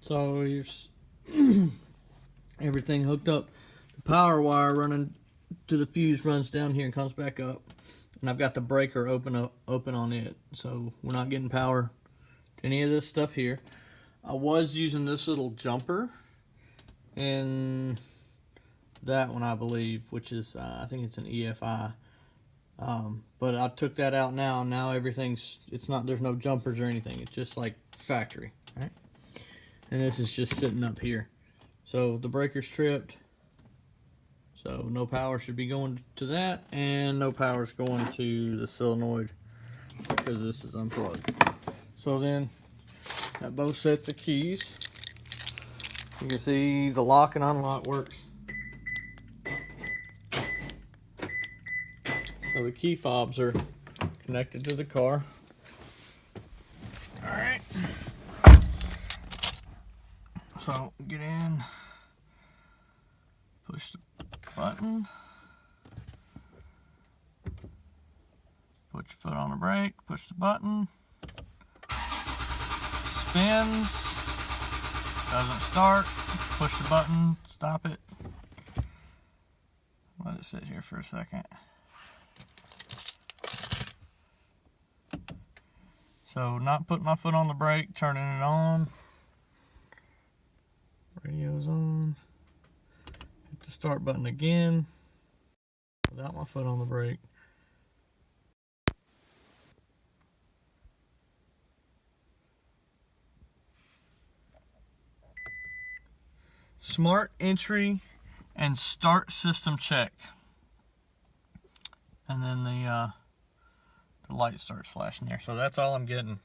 So here's everything hooked up. The power wire running to the fuse runs down here and comes back up. And I've got the breaker open on it. So we're not getting power to any of this stuff here. I was using this little jumper and that one, I believe, which is I think it's an EFI. But I took that out now, and now everything's, there's no jumpers or anything. It's just like factory, right? And this is just sitting up here. So the breaker's tripped. So no power should be going to that, and no power's going to the solenoid because this is unplugged. So then, got both sets of keys. You can see the lock and unlock works. So the key fobs are connected to the car. Alright. So get in, push the button, put your foot on the brake, push the button, spins, doesn't start, push the button, stop it, let it sit here for a second. So not putting my foot on the brake, turning it on, radio's on, hit the start button again, without my foot on the brake. Smart entry and start system check. And then the light starts flashing there. So that's all I'm getting.